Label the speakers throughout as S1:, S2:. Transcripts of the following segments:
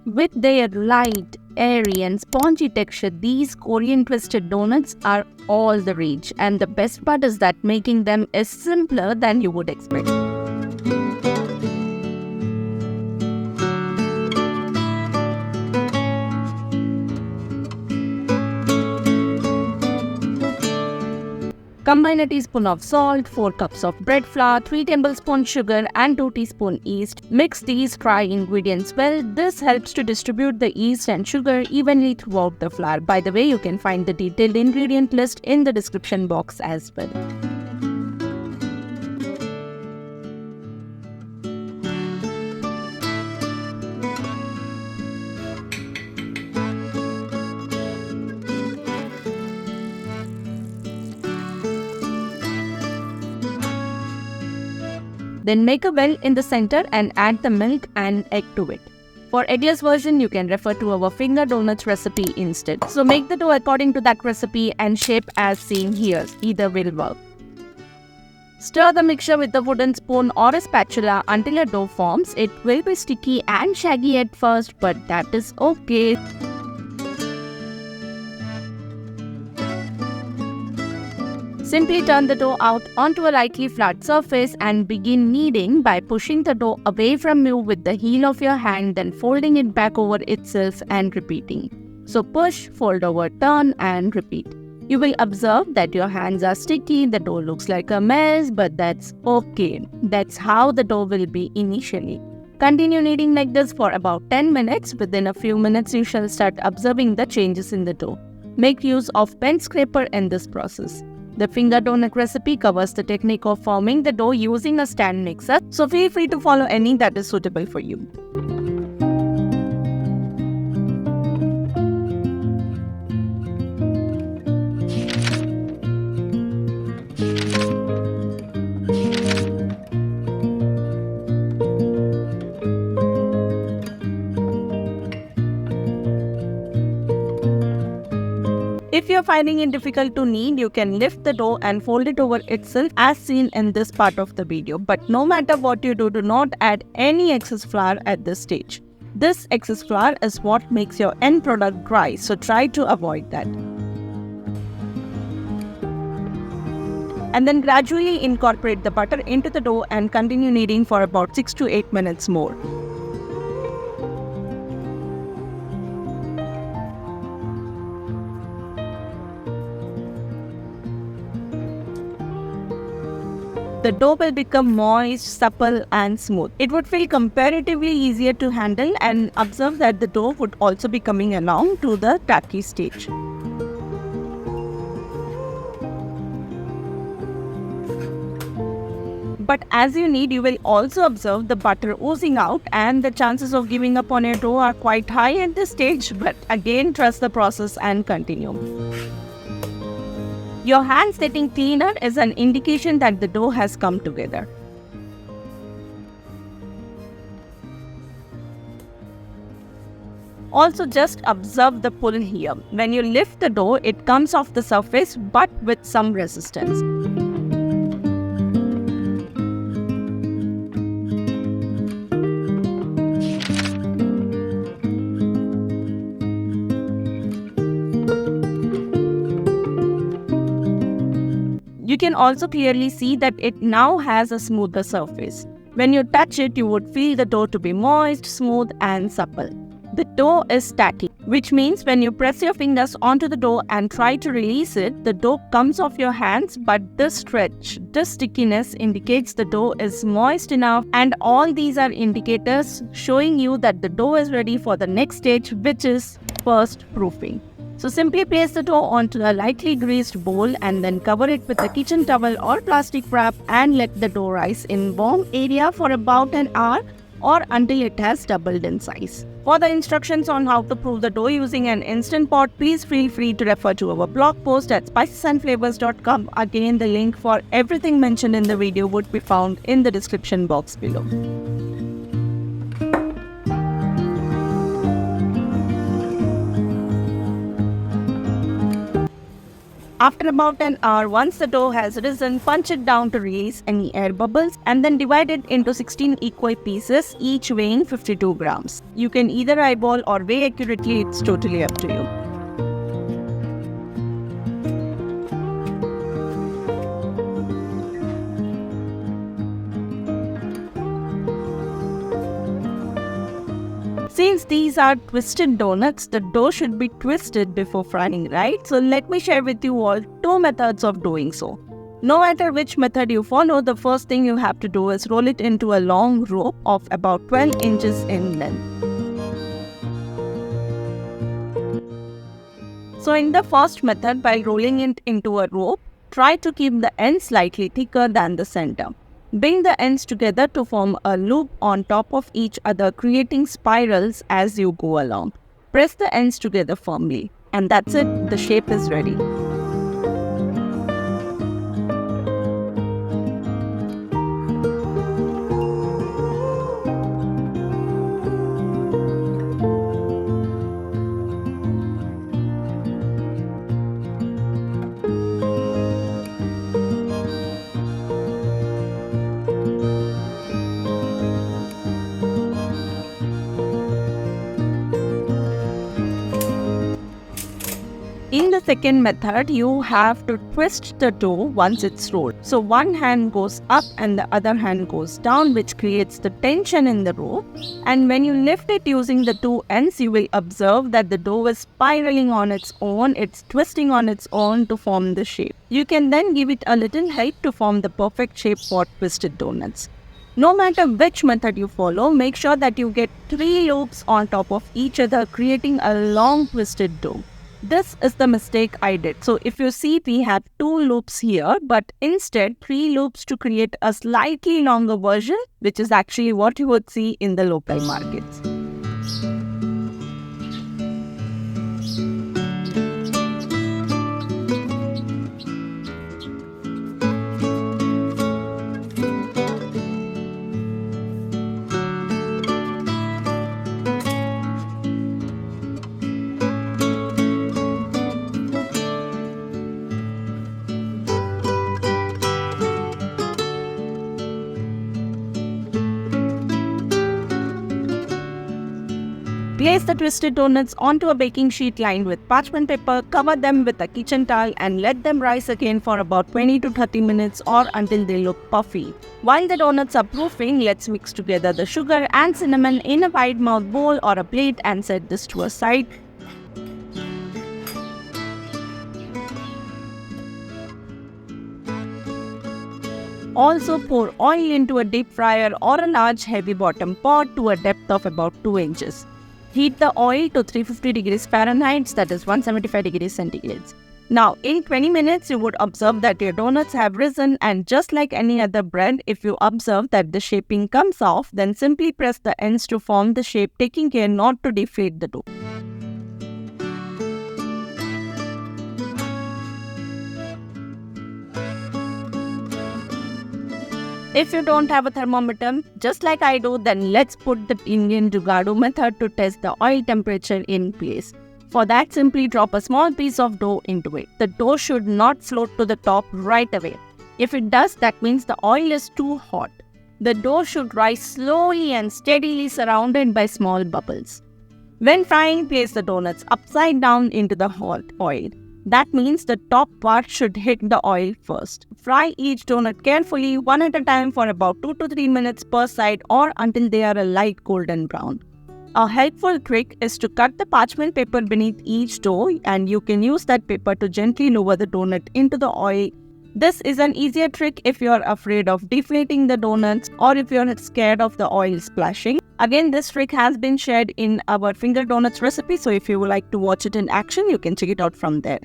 S1: With their light, airy and spongy texture, these Korean twisted donuts are all the rage, and the best part is that making them is simpler than you would expect. Combine a teaspoon of salt, 4 cups of bread flour, 3 tablespoons sugar and 2 teaspoons yeast. Mix these dry ingredients well. This helps to distribute the yeast and sugar evenly throughout the flour. By the way, you can find the detailed ingredient list in the description box as well. Then make a well in the center and add the milk and egg to it. For eggless version, you can refer to our finger donuts recipe instead. So make the dough according to that recipe and shape as seen here. Either will work. Stir the mixture with a wooden spoon or a spatula until a dough forms. It will be sticky and shaggy at first, but that is okay. Simply turn the dough out onto a lightly flat surface and begin kneading by pushing the dough away from you with the heel of your hand, then folding it back over itself and repeating. So push, fold over, turn and repeat. You will observe that your hands are sticky, the dough looks like a mess, but that's okay. That's how the dough will be initially. Continue kneading like this for about 10 minutes. Within a few minutes, you shall start observing the changes in the dough. Make use of pen scraper in this process. The finger donut recipe covers the technique of forming the dough using a stand mixer, so feel free to follow any that is suitable for you. If you're finding it difficult to knead, you can lift the dough and fold it over itself as seen in this part of the video. But no matter what you do not add any excess flour at this stage. This excess flour is what makes your end product dry, so try to avoid that. And then gradually incorporate the butter into the dough and continue kneading for about 6 to 8 minutes more. The dough will become moist, supple and smooth. It would feel comparatively easier to handle, and observe that the dough would also be coming along to the tacky stage. But as you knead, you will also observe the butter oozing out, and the chances of giving up on your dough are quite high at this stage, but again trust the process and continue. Your hands getting cleaner is an indication that the dough has come together. Also, just observe the pull here. When you lift the dough, it comes off the surface but with some resistance. You can also clearly see that it now has a smoother surface. When you touch it, you would feel the dough to be moist, smooth and supple. The dough is static, which means when you press your fingers onto the dough and try to release it, the dough comes off your hands, but this stretch, this stickiness indicates the dough is moist enough, and all these are indicators showing you that the dough is ready for the next stage, which is first proofing. So simply place the dough onto a lightly greased bowl and then cover it with a kitchen towel or plastic wrap and let the dough rise in warm area for about an hour or until it has doubled in size. For the instructions on how to proof the dough using an instant pot, please feel free to refer to our blog post at spicesandflavors.com. Again, the link for everything mentioned in the video would be found in the description box below. After about an hour, once the dough has risen, punch it down to release any air bubbles and then divide it into 16 equal pieces, each weighing 52 grams. You can either eyeball or weigh accurately, it's totally up to you. Since these are twisted donuts, the dough should be twisted before frying, right? So let me share with you all 2 methods of doing so. No matter which method you follow, the first thing you have to do is roll it into a long rope of about 12 inches in length. So in the first method, by rolling it into a rope, try to keep the ends slightly thicker than the center. Bring the ends together to form a loop on top of each other, creating spirals as you go along. Press the ends together firmly, and that's it, the shape is ready. In the second method, you have to twist the dough once it's rolled. So one hand goes up and the other hand goes down, which creates the tension in the rope. And when you lift it using the two ends, you will observe that the dough is spiraling on its own. It's twisting on its own to form the shape. You can then give it a little height to form the perfect shape for twisted donuts. No matter which method you follow, make sure that you get 3 loops on top of each other, creating a long twisted dough. This is the mistake I did. So if you see, we have 2 loops here, but instead 3 loops to create a slightly longer version, which is actually what you would see in the local markets. Place the twisted donuts onto a baking sheet lined with parchment paper, cover them with a kitchen towel and let them rise again for about 20 to 30 minutes or until they look puffy. While the donuts are proofing, let's mix together the sugar and cinnamon in a wide mouth bowl or a plate and set this to a side. Also pour oil into a deep fryer or a large heavy bottom pot to a depth of about 2 inches. Heat the oil to 350 degrees Fahrenheit, that is 175 degrees centigrade. Now, in 20 minutes, you would observe that your donuts have risen, and just like any other bread, if you observe that the shaping comes off, then simply press the ends to form the shape, taking care not to deflate the dough. If you don't have a thermometer, just like I do, then let's put the Indian Jugaadu method to test the oil temperature in place. For that, simply drop a small piece of dough into it. The dough should not float to the top right away. If it does, that means the oil is too hot. The dough should rise slowly and steadily, surrounded by small bubbles. When frying, place the donuts upside down into the hot oil. That means the top part should hit the oil first. Fry each donut carefully, one at a time for about 2 to 3 minutes per side or until they are a light golden brown. A helpful trick is to cut the parchment paper beneath each dough, and you can use that paper to gently lower the donut into the oil. This is an easier trick if you are afraid of deflating the donuts or if you are scared of the oil splashing. Again, this trick has been shared in our finger donuts recipe, so if you would like to watch it in action, you can check it out from there.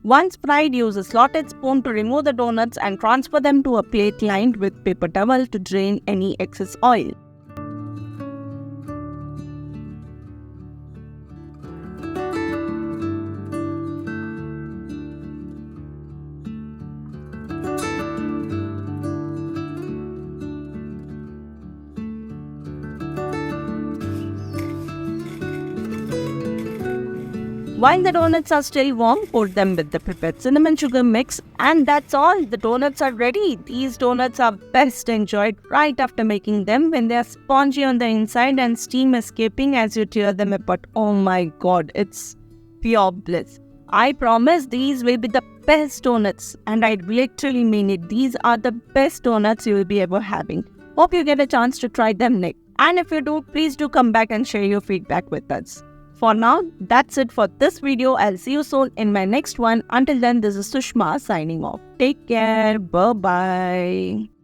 S1: Once fried, use a slotted spoon to remove the donuts and transfer them to a plate lined with paper towel to drain any excess oil. While the donuts are still warm, coat them with the prepared cinnamon sugar mix, and that's all. The donuts are ready. These donuts are best enjoyed right after making them when they are spongy on the inside and steam escaping as you tear them apart. Oh my god, it's pure bliss. I promise these will be the best donuts, and I literally mean it. These are the best donuts you will be ever having. Hope you get a chance to try them next. And if you do, please do come back and share your feedback with us. For now, that's it for this video. I'll see you soon in my next one. Until then, this is Sushma signing off. Take care. Bye-bye.